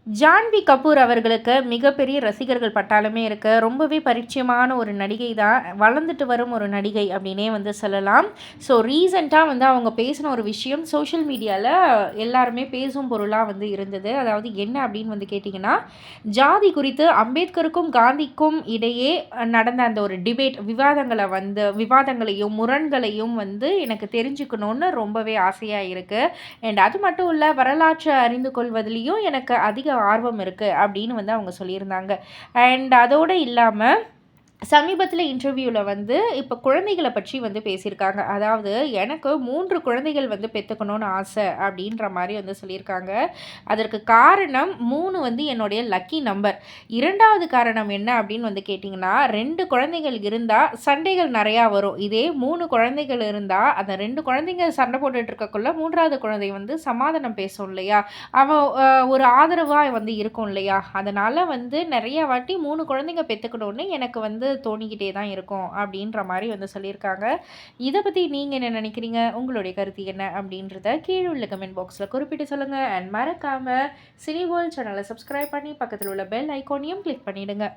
ஜான்வி கபூர் அவர்களுக்கு மிகப்பெரிய ரசிகர்கள் பட்டாளமே இருக்கு. ரொம்பவே பரிச்சயமான ஒரு நடிகை தான். வளர்ந்துட்டு வரும் ஒரு நடிகை அப்படின்னே வந்து சொல்லலாம். ஸோ ரீசெண்டாக வந்து அவங்க பேசின ஒரு விஷயம் சோஷியல் மீடியாவில் எல்லாருமே பேசும் பொருளாக வந்து இருந்தது. அதாவது என்ன அப்படின்னு வந்து கேட்டிங்கன்னா, ஜாதி குறித்து அம்பேத்கருக்கும் காந்திக்கும் இடையே நடந்த அந்த ஒரு டிபேட் விவாதங்களையும் முரண்களையும் வந்து எனக்கு தெரிஞ்சுக்கணுன்னு ரொம்பவே ஆசையாக இருக்குது. அண்ட் அது மட்டும் இல்லை, வரலாற்றை அறிந்து கொள்வதிலையும் எனக்கு அதிக ஆர்வம் இருக்குது அப்படின்னு வந்து அவங்க சொல்லியிருந்தாங்க. அண்ட் அதோடு இல்லாமல் சமீபத்தில் இன்டர்வியூவில் வந்து இப்போ குழந்தைகளை பற்றி வந்து பேசியிருக்காங்க. அதாவது எனக்கு 3 குழந்தைகள் வந்து பெற்றுக்கணும்னு ஆசை அப்படின்ற மாதிரி வந்து சொல்லியிருக்காங்க. அதற்கு காரணம் 3 வந்து என்னுடைய லக்கி நம்பர். 2வது காரணம் என்ன அப்படின்னு வந்து கேட்டிங்கன்னா, 2 குழந்தைகள் இருந்தால் சண்டைகள் நிறையா வரும். இதே 3 குழந்தைகள் இருந்தால் அந்த 2 குழந்தைங்க சண்டை போட்டுட்டு இருக்கக்குள்ள 3வது குழந்தை வந்து சமாதானம் பேசும் இல்லையா, அவன் ஒரு ஆதரவாக வந்து இருக்கும் இல்லையா, அதனால் வந்து நிறைய வாட்டி 3 குழந்தைங்க பெற்றுக்கணுன்னு எனக்கு வந்து தோணிக்கிட்டே தான் இருக்கும் அப்படின்ற மாதிரி வந்து சொல்லியிருக்காங்க. இதை பற்றி நீங்கள் என்ன நினைக்கிறீங்க? உங்களுடைய கருத்து என்ன அப்படின்றத கீழே உள்ள கமெண்ட் பாக்ஸில் குறிப்பிட்டு சொல்லுங்கள். அண்ட் மறக்காமல் சினி வேர்ல்ட் சேனலை சப்ஸ்கிரைப் பண்ணி பக்கத்தில் உள்ள பெல் ஐக்கானையும் கிளிக் பண்ணிவிடுங்க.